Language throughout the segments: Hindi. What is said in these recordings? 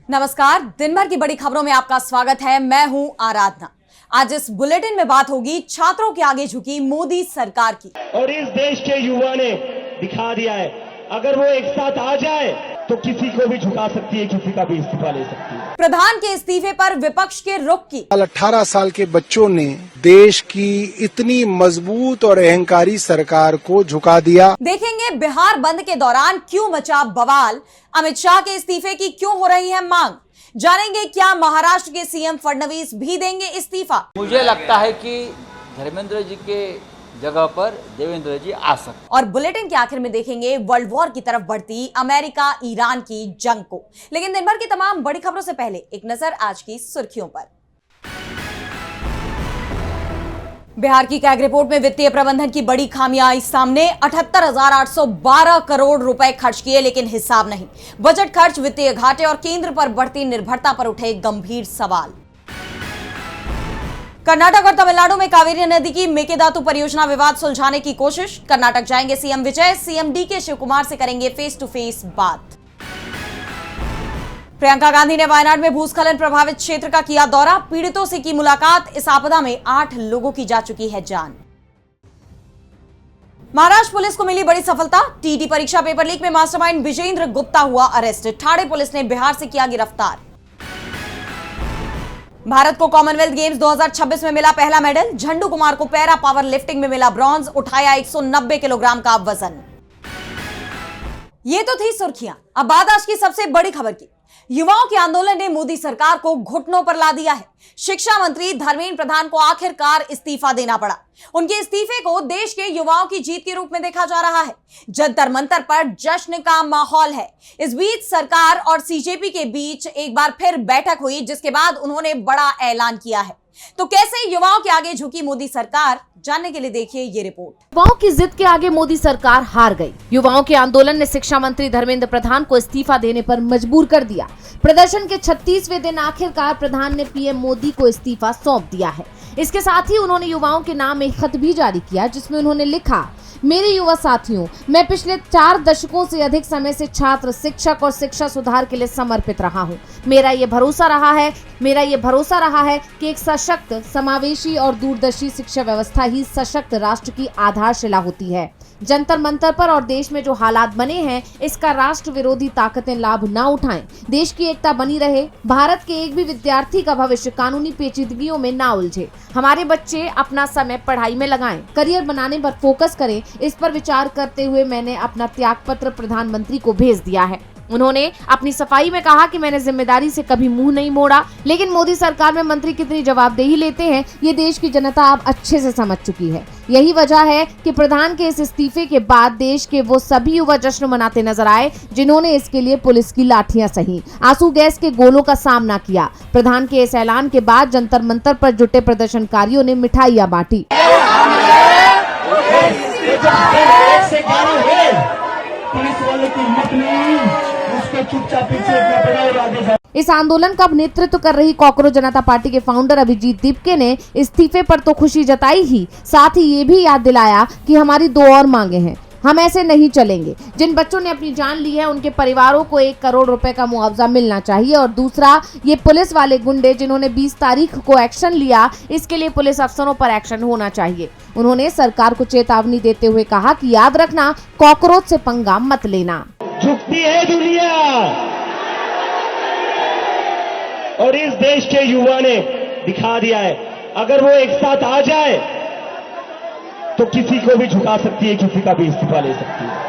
नमस्कार, दिन भर की बड़ी खबरों में आपका स्वागत है। मैं हूं आराधना। आज इस बुलेटिन में बात होगी छात्रों के आगे झुकी मोदी सरकार की। और इस देश के युवा ने दिखा दिया है, अगर वो एक साथ आ जाए तो किसी को भी झुका सकती है, किसी का भी इस्तीफा ले सकती है। प्रधान के इस्तीफे पर विपक्ष के रुख की। 18 साल के बच्चों ने देश की इतनी मजबूत और अहंकारी सरकार को झुका दिया। देखेंगे बिहार बंद के दौरान क्यों मचा बवाल, अमित शाह के इस्तीफे की क्यों हो रही है मांग। जानेंगे क्या महाराष्ट्र के सीएम फडणवीस भी देंगे इस्तीफा। मुझे लगता है कि धर्मेंद्र जी के जगह पर देवेंद्र जी आ सकते। और बुलेटिन के आखिर में देखेंगे वर्ल्ड वॉर की तरफ बढ़ती अमेरिका ईरान की जंग को। लेकिन दिन भर की तमाम बड़ी खबरों से पहले एक नजर आज की सुर्खियों पर। बिहार की कैग रिपोर्ट में वित्तीय प्रबंधन की बड़ी खामियां आई सामने। 78,812 करोड़ रुपए खर्च किए लेकिन हिसाब नहीं। बजट खर्च, वित्तीय घाटे और केंद्र पर बढ़ती निर्भरता पर उठे गंभीर सवाल। कर्नाटक और तमिलनाडु में कावेरी नदी की मेकेदातु परियोजना विवाद सुलझाने की कोशिश। कर्नाटक जाएंगे सीएम विजय, सीएम डीके शिवकुमार से करेंगे फेस टू फेस बात। प्रियंका गांधी ने वायनाड में भूस्खलन प्रभावित क्षेत्र का किया दौरा, पीड़ितों से की मुलाकात। इस आपदा में 8 लोगों की जा चुकी है जान। महाराष्ट्र पुलिस को मिली बड़ी सफलता। टीटी परीक्षा पेपर लीक में मास्टरमाइंड विजेंद्र गुप्ता हुआ अरेस्ट। ठाणे पुलिस ने बिहार से किया गिरफ्तार। भारत को कॉमनवेल्थ गेम्स 2026 में मिला पहला मेडल। झंडू कुमार को पैरा पावर लिफ्टिंग में मिला ब्रॉन्ज, उठाया 190 किलोग्राम का वजन। ये तो थी सुर्खियां। अब बात आज की सबसे बड़ी खबर की। युवाओं के आंदोलन ने मोदी सरकार को घुटनों पर ला दिया है। शिक्षा मंत्री धर्मेंद्र प्रधान को आखिरकार इस्तीफा देना पड़ा। उनके इस्तीफे को देश के युवाओं की जीत के रूप में देखा जा रहा है। जंतर मंतर पर जश्न का माहौल है। इस बीच सरकार और सीजेपी के बीच एक बार फिर बैठक हुई, जिसके बाद उन्होंने बड़ा ऐलान किया है। तो कैसे युवाओं के आगे झुकी मोदी सरकार, जानने के लिए देखिए ये रिपोर्ट। युवाओं की जिद के आगे मोदी सरकार हार गई। युवाओं के आंदोलन ने शिक्षा मंत्री धर्मेंद्र प्रधान को इस्तीफा देने पर मजबूर कर दिया। प्रदर्शन के 36वें दिन आखिरकार प्रधान ने पीएम मोदी को इस्तीफा सौंप दिया है। इसके साथ ही उन्होंने युवाओं के नाम एक खत भी जारी किया, जिसमें उन्होंने लिखा, मेरे युवा साथियों, मैं पिछले 4 दशकों से अधिक समय से छात्र, शिक्षक और शिक्षा सुधार के लिए समर्पित रहा हूं। मेरा ये भरोसा रहा है कि एक सशक्त, समावेशी और दूरदर्शी शिक्षा व्यवस्था ही सशक्त राष्ट्र की आधारशिला होती है। जंतर मंतर पर और देश में जो हालात बने हैं, इसका राष्ट्र विरोधी ताकतें लाभ न उठाएं। देश की एकता बनी रहे। भारत के एक भी विद्यार्थी का भविष्य कानूनी पेचीदगियों में ना उलझे। हमारे बच्चे अपना समय पढ़ाई में लगाएं, करियर बनाने पर फोकस करें। इस पर विचार करते हुए मैंने अपना त्यागपत्र प्रधानमंत्री को भेज दिया है। उन्होंने अपनी सफाई में कहा कि मैंने जिम्मेदारी से कभी मुंह नहीं मोड़ा। लेकिन मोदी सरकार में मंत्री कितनी जवाबदेही लेते हैं, ये देश की जनता अब अच्छे से समझ चुकी है। यही वजह है कि प्रधान के इस इस्तीफे के बाद देश के वो सभी युवा जश्न मनाते नजर आए, जिन्होंने इसके लिए पुलिस की लाठियां सही, आंसू गैस के गोलों का सामना किया। प्रधान के इस ऐलान के बाद जंतर मंतर पर जुटे प्रदर्शनकारियों ने मिठाइयां बांटी। इस आंदोलन का नेतृत्व कर रही कॉकरोच जनता पार्टी के फाउंडर अभिजीत दीपके ने इस्तीफे पर तो खुशी जताई ही, साथ ही ये भी याद दिलाया कि हमारी 2 और मांगे हैं। हम ऐसे नहीं चलेंगे। जिन बच्चों ने अपनी जान ली है, उनके परिवारों को 1 करोड़ रुपए का मुआवजा मिलना चाहिए। और दूसरा, ये पुलिस वाले गुंडे जिन्होंने 20 तारीख को एक्शन लिया, इसके लिए पुलिस अफसरों पर एक्शन होना चाहिए। उन्होंने सरकार को चेतावनी देते हुए कहा कि याद रखना, कॉकरोच से पंगा मत लेना। झुकती है दुनिया और इस देश के युवा ने दिखा दिया है, अगर वो एक साथ आ जाए तो किसी को भी झुका सकती है, किसी का भी इस्तीफा ले सकती है।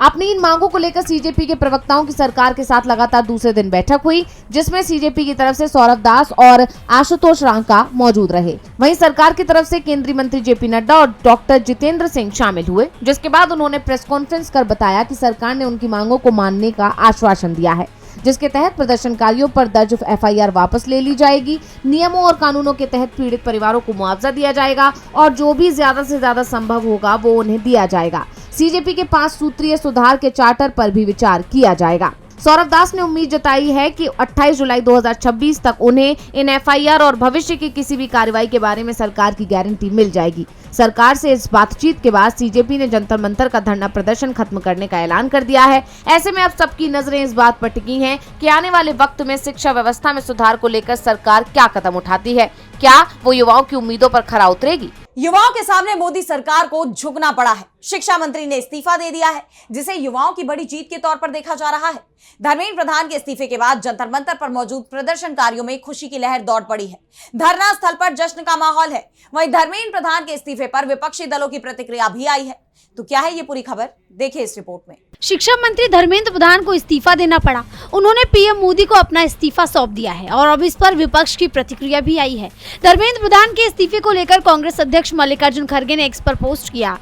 अपनी इन मांगों को लेकर सीजेपी के प्रवक्ताओं की सरकार के साथ लगातार दूसरे दिन बैठक हुई, जिसमें सीजेपी की तरफ से सौरभ दास और आशुतोष रांका मौजूद रहे। वहीं सरकार की तरफ से केंद्रीय मंत्री जेपी नड्डा और डॉक्टर जितेंद्र सिंह शामिल हुए, जिसके बाद उन्होंने प्रेस कॉन्फ्रेंस कर बताया कि सरकार ने उनकी मांगों को मानने का आश्वासन दिया है, जिसके तहत प्रदर्शनकारियों पर दर्ज एफआईआर वापस ले ली जाएगी। नियमों और कानूनों के तहत पीड़ित परिवारों को मुआवजा दिया जाएगा और जो भी ज्यादा से ज्यादा संभव होगा वो उन्हें दिया जाएगा। सीजेपी के 5 सूत्रीय सुधार के चार्टर पर भी विचार किया जाएगा। सौरभ दास ने उम्मीद जताई है कि 28 जुलाई 2026 तक उन्हें इन एफआईआर और भविष्य की किसी भी कार्रवाई के बारे में सरकार की गारंटी मिल जाएगी। सरकार से इस बातचीत के बाद सीजेपी ने जंतर मंतर का धरना प्रदर्शन खत्म करने का ऐलान कर दिया है। ऐसे में अब सबकी नजरें इस बात पर टिकी हैं कि आने वाले वक्त में शिक्षा व्यवस्था में सुधार को लेकर सरकार क्या कदम उठाती है। क्या वो युवाओं की उम्मीदों पर खरा उतरेगी? युवाओं के सामने मोदी सरकार को झुकना पड़ा है। शिक्षा मंत्री ने इस्तीफा दे दिया है, जिसे युवाओं की बड़ी जीत के तौर पर देखा जा रहा है। धर्मेंद्र प्रधान के इस्तीफे के बाद जंतर मंतर पर मौजूद प्रदर्शनकारियों में खुशी की लहर दौड़ पड़ी है। धरना स्थल पर जश्न का माहौल है। वहीं धर्मेंद्र प्रधान के इस्तीफे पर विपक्षी दलों की प्रतिक्रिया भी आई है। तो क्या है ये पूरी खबर, देखिए इस रिपोर्ट में। शिक्षा मंत्री धर्मेंद्र प्रधान को इस्तीफा देना पड़ा। उन्होंने पीएम मोदी को अपना इस्तीफा सौंप दिया है और अब इस पर विपक्ष की प्रतिक्रिया भी आई है। धर्मेंद्र प्रधान के इस्तीफे को लेकर कांग्रेस अध्यक्ष मल्लिकार्जुन खड़गे ने एक्स पर पोस्ट किया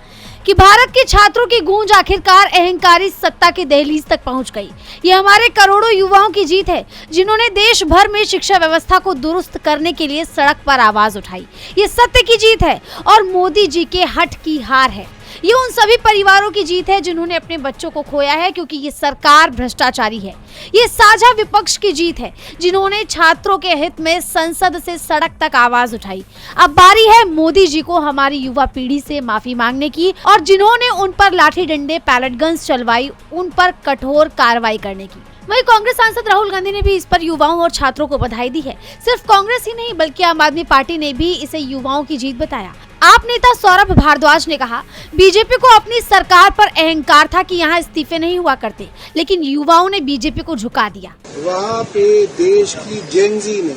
कि भारत के छात्रों की गूंज आखिरकार अहंकारी सत्ता की दहलीज तक पहुंच गई। ये हमारे करोड़ों युवाओं की जीत है, जिन्होंने देश भर में शिक्षा व्यवस्था को दुरुस्त करने के लिए सड़क पर आवाज उठाई। ये सत्य की जीत है और मोदी जी के हठ की हार है। ये उन सभी परिवारों की जीत है जिन्होंने अपने बच्चों को खोया है, क्योंकि ये सरकार भ्रष्टाचारी है। ये साझा विपक्ष की जीत है, जिन्होंने छात्रों के हित में संसद से सड़क तक आवाज उठाई। अब बारी है मोदी जी को हमारी युवा पीढ़ी से माफी मांगने की, और जिन्होंने उन पर लाठी डंडे पैलेट गन्स चलवाई, उन पर कठोर कार्रवाई करने की। वहीं कांग्रेस सांसद राहुल गांधी ने भी इस पर युवाओं और छात्रों को बधाई दी है। सिर्फ कांग्रेस ही नहीं, बल्कि आम आदमी पार्टी ने भी इसे युवाओं की जीत बताया। आप नेता सौरभ भारद्वाज ने कहा, बीजेपी को अपनी सरकार पर अहंकार था कि यहाँ इस्तीफे नहीं हुआ करते, लेकिन युवाओं ने बीजेपी को झुका दिया। वहाँ पे देश की जेनजी ने,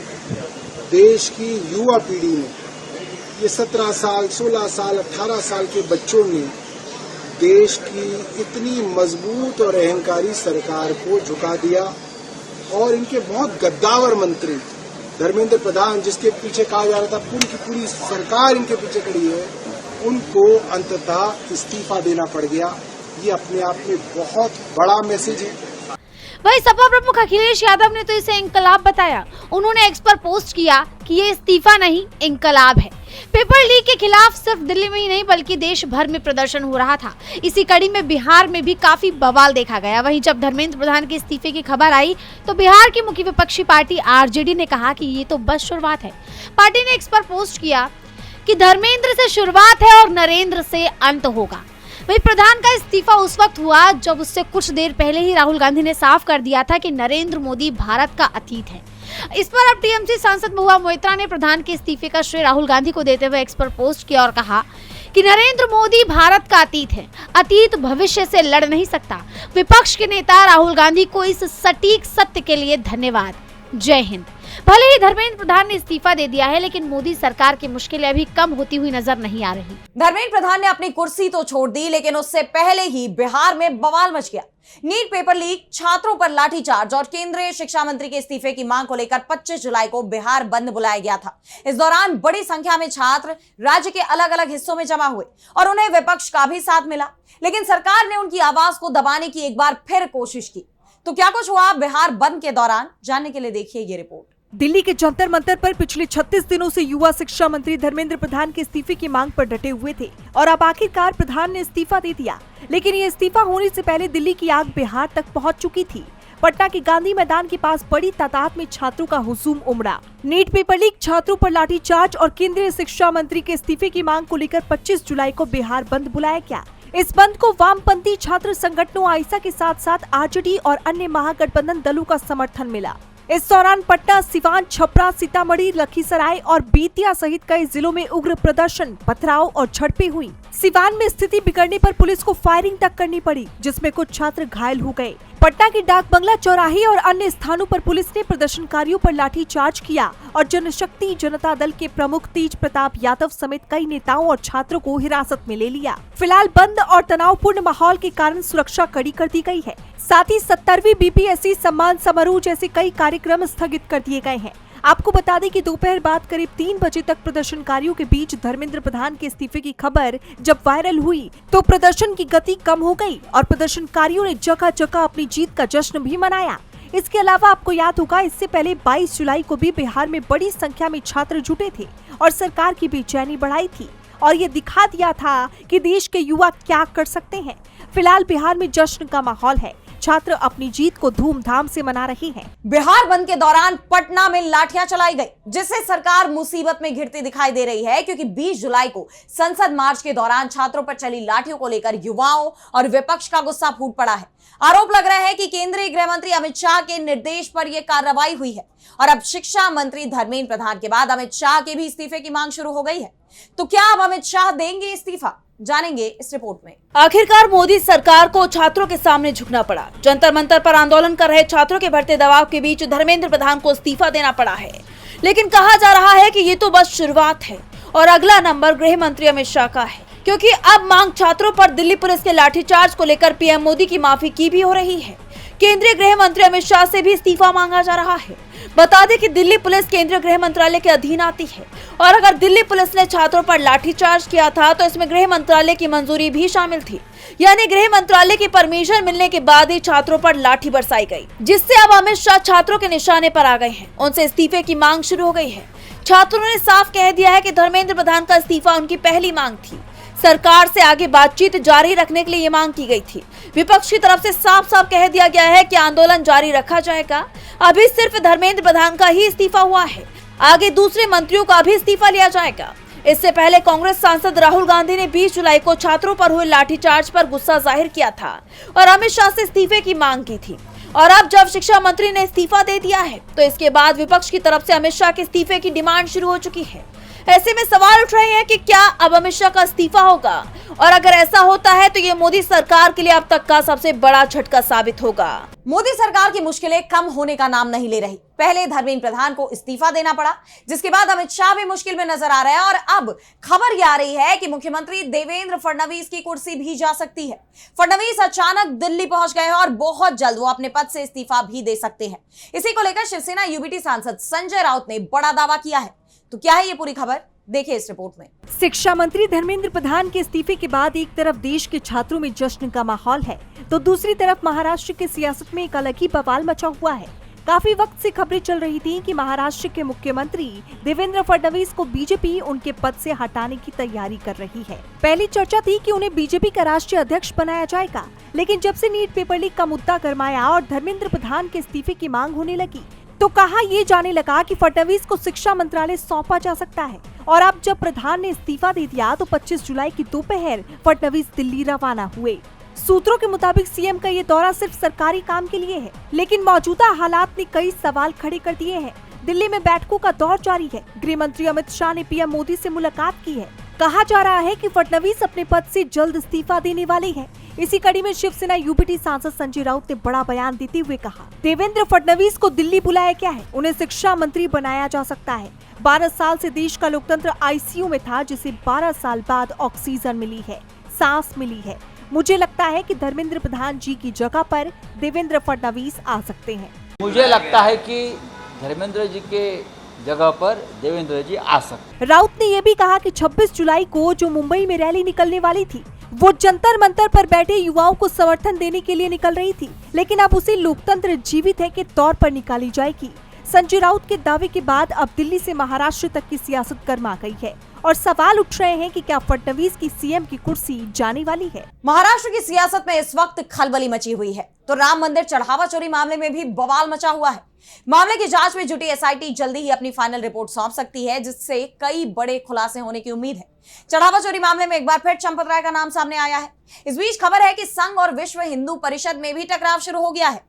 देश की युवा पीढ़ी ने, ये 17 साल, 16 साल, 18 साल के बच्चों ने देश की इतनी मजबूत और अहंकारी सरकार को झुका दिया। और इनके बहुत गद्दावर मंत्री धर्मेंद्र प्रधान, जिसके पीछे कहा जा रहा था पूरी की पूरी सरकार इनके पीछे खड़ी है, उनको अंततः इस्तीफा देना पड़ गया। ये अपने आप में बहुत बड़ा मैसेज है। वहीं सपा प्रमुख अखिलेश यादव ने तो इसे इंकलाब बताया। उन्होंने एक्स पर पोस्ट किया कि ये इस्तीफा नहीं, इंकलाब है। पेपर लीक के खिलाफ सिर्फ दिल्ली में ही नहीं, बल्कि देश भर में प्रदर्शन हो रहा था। इसी कड़ी में बिहार में भी काफी बवाल देखा गया। वहीं जब धर्मेंद्र प्रधान के इस्तीफे की खबर आई, तो बिहार की मुख्य विपक्षी पार्टी आरजेडी ने कहा कि ये तो बस शुरुआत है। पार्टी ने एक्स पर पोस्ट किया कि धर्मेंद्र से शुरुआत है और नरेंद्र से अंत होगा। वहीं प्रधान का इस्तीफा उस वक्त हुआ जब उससे कुछ देर पहले ही राहुल गांधी ने साफ कर दिया था कि नरेंद्र मोदी भारत का अतीत है। इस पर अब टीएमसी सांसद महुआ मोइत्रा ने प्रधान के इस्तीफे का श्रेय राहुल गांधी को देते हुए एक्स पर पोस्ट किया और कहा कि नरेंद्र मोदी भारत का अतीत है, अतीत भविष्य से लड़ नहीं सकता। विपक्ष के नेता राहुल गांधी को इस सटीक सत्य के लिए धन्यवाद। जय हिंद। भले ही धर्मेंद्र प्रधान ने इस्तीफा दे दिया है, लेकिन मोदी सरकार की मुश्किलें अभी कम होती हुई नजर नहीं आ रही। धर्मेंद्र प्रधान ने अपनी कुर्सी तो छोड़ दी, लेकिन उससे पहले ही बिहार में बवाल मच गया। नीट पेपर लीक, छात्रों पर लाठीचार्ज और केंद्रीय शिक्षा मंत्री के इस्तीफे की मांग को लेकर 25 जुलाई को बिहार बंद बुलाया गया था। इस दौरान बड़ी संख्या में छात्र राज्य के अलग अलग हिस्सों में जमा हुए और उन्हें विपक्ष का भी साथ मिला, लेकिन सरकार ने उनकी आवाज को दबाने की एक बार फिर कोशिश की। तो क्या कुछ हुआ बिहार बंद के दौरान, जानने के लिए देखिए ये रिपोर्ट। दिल्ली के जंतर मंतर पर पिछले 36 दिनों से युवा शिक्षा मंत्री धर्मेंद्र प्रधान के इस्तीफे की मांग पर डटे हुए थे और अब आखिरकार प्रधान ने इस्तीफा दे दिया। लेकिन ये इस्तीफा होने से पहले दिल्ली की आग बिहार तक पहुंच चुकी थी। पटना के गांधी मैदान के पास बड़ी तादाद में छात्रों का हुजूम उमड़ा। नीट पेपर लीक, छात्रों पर लाठीचार्ज और केंद्रीय शिक्षा मंत्री के इस्तीफे की मांग को लेकर 25 जुलाई को बिहार बंद बुलाया गया। इस बंद को वामपंथी छात्र संगठनों आइसा के साथ साथ आरजेडी और अन्य महागठबंधन दलों का समर्थन मिला। इस दौरान पटना, सिवान, छपरा, सीतामढ़ी, लखीसराय और बेतिया सहित कई जिलों में उग्र प्रदर्शन, पथराव और झड़पें हुई। सिवान में स्थिति बिगड़ने पर पुलिस को फायरिंग तक करनी पड़ी, जिसमें कुछ छात्र घायल हो गए। पटना के डाक बंगला चौराहे और अन्य स्थानों पर पुलिस ने प्रदर्शनकारियों पर लाठीचार्ज किया और जनशक्ति जनता दल के प्रमुख तेज प्रताप यादव समेत कई नेताओं और छात्रों को हिरासत में ले लिया। फिलहाल बंद और तनावपूर्ण माहौल के कारण सुरक्षा कड़ी कर दी गई है। साथ ही 70वीं बीपीएससी सम्मान समारोह जैसे कई कार्यक्रम स्थगित कर दिए गए हैं। आपको बता दें कि दोपहर बाद करीब 3 बजे तक प्रदर्शनकारियों के बीच धर्मेंद्र प्रधान के इस्तीफे की खबर जब वायरल हुई तो प्रदर्शन की गति कम हो गई और प्रदर्शनकारियों ने जगह जगह अपनी जीत का जश्न भी मनाया। इसके अलावा आपको याद होगा, इससे पहले 22 जुलाई को भी बिहार में बड़ी संख्या में छात्र जुटे थे और सरकार की बेचैनी बढ़ाई थी और ये दिखा दिया था कि देश के युवा क्या कर सकते हैं। फिलहाल बिहार में जश्न का माहौल है। छात्र अपनी जीत को धूमधाम से मना रहे हैं। बिहार बंद के दौरान पटना में लाठियां चलाई गई, जिससे सरकार मुसीबत में घिरती दिखाई दे रही है, क्योंकि 20 जुलाई को संसद मार्च के दौरान छात्रों पर चली लाठियों को लेकर युवाओं और विपक्ष का गुस्सा फूट पड़ा है। आरोप लग रहा है कि केंद्रीय गृह मंत्री अमित शाह के निर्देश पर यह कार्रवाई हुई है और अब शिक्षा मंत्री धर्मेंद्र प्रधान के बाद अमित शाह के भी इस्तीफे की मांग शुरू हो गई है। तो क्या अब अमित शाह देंगे इस्तीफा? जानेंगे इस रिपोर्ट में। आखिरकार मोदी सरकार को छात्रों के सामने झुकना पड़ा। जंतर मंतर पर आंदोलन कर रहे छात्रों के बढ़ते दबाव के बीच धर्मेंद्र प्रधान को इस्तीफा देना पड़ा है। लेकिन कहा जा रहा है कि ये तो बस शुरुआत है और अगला नंबर गृह मंत्री अमित शाह का है, क्योंकि अब मांग छात्रों पर दिल्ली पुलिस के लाठीचार्ज को लेकर पीएम मोदी की माफी की भी हो रही है। केंद्रीय गृह मंत्री अमित शाह से भी इस्तीफा मांगा जा रहा है। बता दें कि दिल्ली पुलिस केंद्रीय गृह मंत्रालय के अधीन आती है और अगर दिल्ली पुलिस ने छात्रों पर लाठीचार्ज किया था तो इसमें गृह मंत्रालय की मंजूरी भी शामिल थी, यानी गृह मंत्रालय की परमिशन मिलने के बाद ही छात्रों पर लाठी बरसाई गई, जिससे अब अमित शाह छात्रों के निशाने पर आ गए हैं। उनसे इस्तीफे की मांग शुरू हो गई है। छात्रों ने साफ कह दिया है कि धर्मेंद्र प्रधान का इस्तीफा उनकी पहली मांग थी। सरकार से आगे बातचीत जारी रखने के लिए ये मांग की गई थी। विपक्ष की तरफ से साफ साफ कह दिया गया है कि आंदोलन जारी रखा जाएगा। अभी सिर्फ धर्मेंद्र प्रधान का ही इस्तीफा हुआ है, आगे दूसरे मंत्रियों का भी इस्तीफा लिया जाएगा। इससे पहले कांग्रेस सांसद राहुल गांधी ने 20 जुलाई को छात्रों पर हुए लाठीचार्ज पर गुस्सा जाहिर किया था और अमित शाह से इस्तीफे की मांग की थी। और अब जब शिक्षा मंत्री ने इस्तीफा दे दिया है तो इसके बाद विपक्ष की तरफ से अमित शाह के इस्तीफे की डिमांड शुरू हो चुकी है। ऐसे में सवाल उठ रहे हैं कि क्या अब अमित शाह का इस्तीफा होगा, और अगर ऐसा होता है तो ये मोदी सरकार के लिए अब तक का सबसे बड़ा झटका साबित होगा। मोदी सरकार की मुश्किलें कम होने का नाम नहीं ले रही। पहले धर्मेंद्र प्रधान को इस्तीफा देना पड़ा, जिसके बाद अमित शाह भी मुश्किल में नजर आ रहे हैं और अब खबर यह आ रही है कि मुख्यमंत्री देवेंद्र फडणवीस की कुर्सी भी जा सकती है। फडणवीस अचानक दिल्ली पहुंच गए हैं और बहुत जल्द वो अपने पद से इस्तीफा भी दे सकते हैं। इसी को लेकर शिवसेना यूबीटी सांसद संजय राउत ने बड़ा दावा किया है। तो क्या है ये पूरी खबर, देखिए इस रिपोर्ट में। शिक्षा मंत्री धर्मेंद्र प्रधान के इस्तीफे के बाद एक तरफ देश के छात्रों में जश्न का माहौल है तो दूसरी तरफ महाराष्ट्र की सियासत में एक अलग ही बवाल मचा हुआ है। काफी वक्त से खबरें चल रही थी कि महाराष्ट्र के मुख्यमंत्री देवेंद्र फडणवीस को बीजेपी उनके पद से हटाने की तैयारी कर रही है। पहली चर्चा थी कि उन्हें बीजेपी का राष्ट्रीय अध्यक्ष बनाया जाएगा, लेकिन जब से नीट पेपर लीक का मुद्दा गरमाया और धर्मेंद्र प्रधान के इस्तीफे की मांग होने लगी तो कहा ये जाने लगा कि फडणवीस को शिक्षा मंत्रालय सौंपा जा सकता है। और अब जब प्रधान ने इस्तीफा दे दिया तो 25 जुलाई की दोपहर फडणवीस दिल्ली रवाना हुए। सूत्रों के मुताबिक सीएम का ये दौरा सिर्फ सरकारी काम के लिए है, लेकिन मौजूदा हालात ने कई सवाल खड़े कर दिए हैं। दिल्ली में बैठकों का दौर जारी है। गृह मंत्री अमित शाह ने पीएम मोदी से मुलाकात की है। कहा जा रहा है कि फडणवीस अपने पद से जल्द इस्तीफा देने वाले हैं। इसी कड़ी में शिवसेना यूबीटी सांसद संजय राउत ने बड़ा बयान देते हुए कहा, देवेंद्र फडणवीस को दिल्ली बुलाया क्या है, उन्हें शिक्षा मंत्री बनाया जा सकता है। 12 साल से देश का लोकतंत्र आईसीयू में था, जिसे 12 साल बाद ऑक्सीजन मिली है, सांस मिली है। मुझे लगता है कि धर्मेंद्र प्रधान जी की जगह पर देवेंद्र फडणवीस आ सकते हैं। मुझे लगता है कि धर्मेंद्र जी के जगह पर देवेंद्र जी आ सकते। राउत ने यह भी कहा कि 26 जुलाई को जो मुंबई में रैली निकलने वाली थी वो जंतर मंतर पर बैठे युवाओं को समर्थन देने के लिए निकल रही थी, लेकिन अब उसे लोकतंत्र जीवित है के तौर पर निकाली जाएगी। संजय राउत के दावे के बाद अब दिल्ली से महाराष्ट्र तक की सियासत गर्मा गई है और सवाल उठ रहे हैं कि क्या फडणवीस की सीएम की कुर्सी जाने वाली है। महाराष्ट्र की सियासत में इस वक्त खलबली मची हुई है तो राम मंदिर चढ़ावा चोरी मामले में भी बवाल मचा हुआ है। मामले की जांच में जुटी एसआईटी जल्दी ही अपनी फाइनल रिपोर्ट सौंप सकती है, जिससे कई बड़े खुलासे होने की उम्मीद है। चढ़ावा चोरी मामले में एक बार फिर चंपत राय का नाम सामने आया है। इस बीच खबर है कि संघ और विश्व हिंदू परिषद में भी टकराव शुरू हो गया है।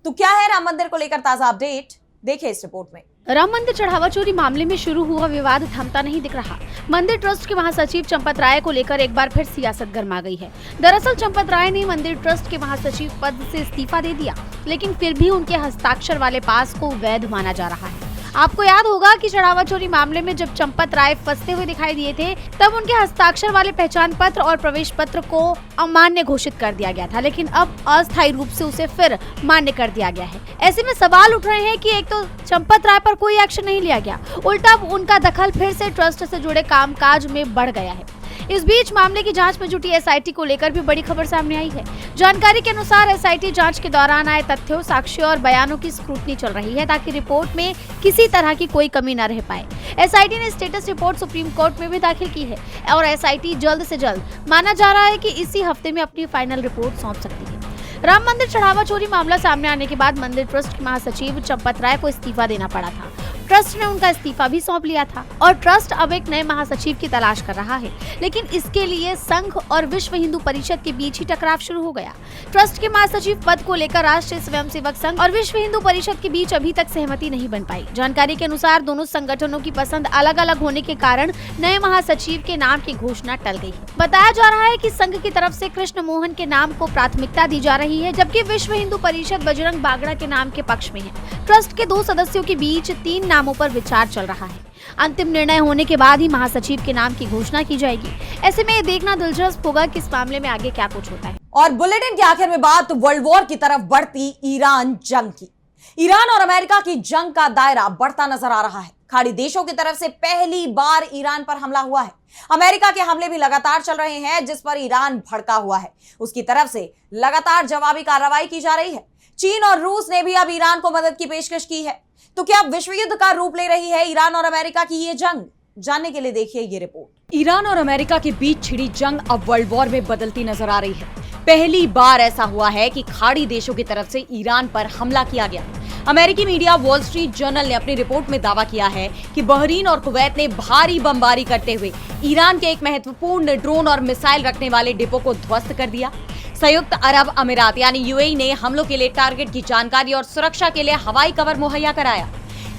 तो क्या है राम मंदिर को लेकर ताजा अपडेट, देखिए इस रिपोर्ट में। राम मंदिर चढ़ावा चोरी मामले में शुरू हुआ विवाद थमता नहीं दिख रहा। मंदिर ट्रस्ट के महासचिव चंपत राय को लेकर एक बार फिर सियासत गर्मा गई है। दरअसल चंपत राय ने मंदिर ट्रस्ट के महासचिव पद से इस्तीफा दे दिया, लेकिन फिर भी उनके हस्ताक्षर वाले पास को वैध माना जा रहा है। आपको याद होगा कि चढ़ावा चोरी मामले में जब चंपत राय फंसते हुए दिखाई दिए थे तब उनके हस्ताक्षर वाले पहचान पत्र और प्रवेश पत्र को अमान्य घोषित कर दिया गया था, लेकिन अब अस्थायी रूप से उसे फिर मान्य कर दिया गया है। ऐसे में सवाल उठ रहे हैं कि एक तो चंपत राय पर कोई एक्शन नहीं लिया गया, उल्टा उनका दखल फिर से ट्रस्ट से जुड़े कामकाज में बढ़ गया है। इस बीच मामले की जांच में जुटी एसआईटी को लेकर भी बड़ी खबर सामने आई है। जानकारी के अनुसार एसआईटी जांच के दौरान आए तथ्यों, साक्ष्यों और बयानों की स्क्रूटनी चल रही है ताकि रिपोर्ट में किसी तरह की कोई कमी न रह पाए। एसआईटी ने स्टेटस रिपोर्ट सुप्रीम कोर्ट में भी दाखिल की है और एसआईटी जल्द से जल्द माना जा रहा है कि इसी हफ्ते में अपनी फाइनल रिपोर्ट सौंप सकती है। राम मंदिर चढ़ावा चोरी मामला सामने आने के बाद मंदिर ट्रस्ट के महासचिव चंपत राय को इस्तीफा देना पड़ा था। ट्रस्ट ने उनका इस्तीफा भी सौंप लिया था और ट्रस्ट अब एक नए महासचिव की तलाश कर रहा है, लेकिन इसके लिए संघ और विश्व हिंदू परिषद के बीच ही टकराव शुरू हो गया। ट्रस्ट के महासचिव पद को लेकर राष्ट्रीय स्वयंसेवक संघ और विश्व हिंदू परिषद के बीच अभी तक सहमति नहीं बन पाई। जानकारी के अनुसार दोनों संगठनों की पसंद अलग अलग होने के कारण नए महासचिव के नाम की घोषणा टल गई है। बताया जा रहा है कि संघ की तरफ से कृष्ण मोहन के नाम को प्राथमिकता दी जा रही है, जबकि विश्व हिंदू परिषद बजरंग बागड़ा के नाम के पक्ष में है। ट्रस्ट के 2 सदस्यों के बीच 3 नामों पर विचार चल रहा है। अंतिम निर्णय होने के बाद ही महासचिव के नाम की घोषणा की जाएगी। ऐसे में ये देखना दिलचस्प होगा कि इस मामले में आगे क्या कुछ होता है। और बुलेटिन के आखिर में बात वर्ल्ड वॉर की तरफ बढ़ती ईरान जंग की। ईरान और अमेरिका की जंग का दायरा बढ़ता नजर आ रहा है। खाड़ी देशों की तरफ से पहली बार ईरान पर हमला हुआ है। अमेरिका के हमले भी लगातार चल रहे हैं, जिस पर ईरान भड़का हुआ है। उसकी तरफ से लगातार जवाबी कार्रवाई की जा रही है। चीन और रूस ने भी अब ईरान को मदद की पेशकश की है। तो क्या अब विश्व युद्ध का रूप ले रही है ईरान और अमेरिका की ये जंग? जानने के लिए देखिए ये रिपोर्ट। ईरान और अमेरिका के बीच छिड़ी जंग अब वर्ल्ड वॉर में बदलती नजर आ रही है। पहली बार ऐसा हुआ है कि खाड़ी देशों की तरफ से ईरान पर हमला किया गया। अमेरिकी मीडिया वॉल स्ट्रीट जर्नल ने अपनी रिपोर्ट में दावा किया है कि बहरीन और कुवैत ने भारी बमबारी करते हुए ईरान के एक महत्वपूर्ण ड्रोन और मिसाइल रखने वाले डिपो को ध्वस्त कर दिया। संयुक्त अरब अमीरात यानी यूएई ने हमलों के लिए टारगेट की जानकारी और सुरक्षा के लिए हवाई कवर मुहैया कराया।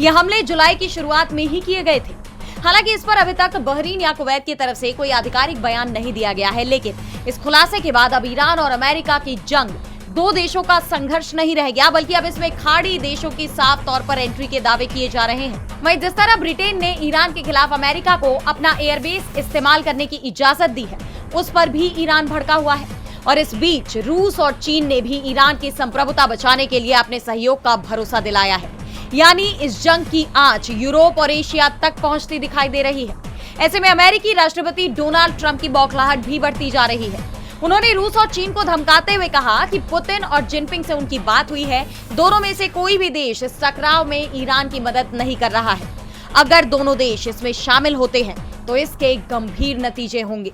ये हमले जुलाई की शुरुआत में ही किए गए थे। हालांकि इस पर अभी तक बहरीन या कुवैत की तरफ से कोई आधिकारिक बयान नहीं दिया गया है, लेकिन इस खुलासे के बाद अब ईरान और अमेरिका की जंग 2 देशों का संघर्ष नहीं रह गया, बल्कि अब इसमें खाड़ी देशों की साफ तौर पर एंट्री के दावे किए जा रहे हैं। वहीं जिस तरह ब्रिटेन ने ईरान के खिलाफ अमेरिका को अपना एयरबेस इस्तेमाल करने की इजाजत दी है, उस पर भी ईरान भड़का हुआ है। और इस बीच रूस और चीन ने भी ईरान की संप्रभुता बचाने के लिए अपने सहयोग का भरोसा दिलाया है। यानी इस जंग की आंच यूरोप और एशिया तक पहुंचती दिखाई दे रही है। ऐसे में अमेरिकी राष्ट्रपति डोनाल्ड ट्रंप की बौखलाहट भी बढ़ती जा रही है। उन्होंने रूस और चीन को धमकाते हुए कहा कि पुतिन और जिनपिंग से उनकी बात हुई है। दोनों में से कोई भी देश इस टकराव में ईरान की मदद नहीं कर रहा है। अगर दोनों देश इसमें शामिल होते हैं तो इसके गंभीर नतीजे होंगे।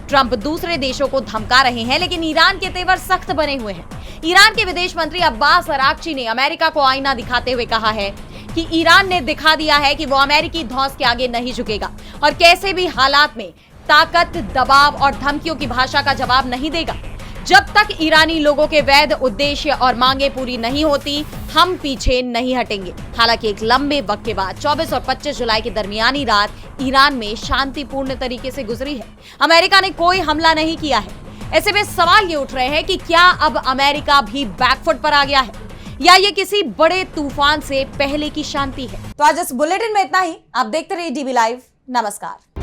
ट्रंप दूसरे देशों को धमका रहे हैं, लेकिन ईरान के तेवर सख्त बने हुए हैं। ईरान के विदेश मंत्री अब्बास अरागची ने अमेरिका को आईना दिखाते हुए कहा है कि ईरान ने दिखा दिया है कि वो अमेरिकी धौंस के आगे नहीं झुकेगा और कैसे भी हालात में ताकत, दबाव और धमकियों की भाषा का जवाब नहीं देगा। जब तक ईरानी लोगों के वैध उद्देश्य और मांगे पूरी नहीं होती, हम पीछे नहीं हटेंगे। हालांकि एक लंबे वक्त के बाद 24 और 25 जुलाई की दरमियानी रात ईरान में शांतिपूर्ण तरीके से गुजरी है। अमेरिका ने कोई हमला नहीं किया है। ऐसे में सवाल ये उठ रहे हैं कि क्या अब अमेरिका भी बैकफुट पर आ गया है या ये किसी बड़े तूफान से पहले की शांति है। तो आज इस बुलेटिन में इतना ही। आप देखते रहिए डीबी लाइव। नमस्कार।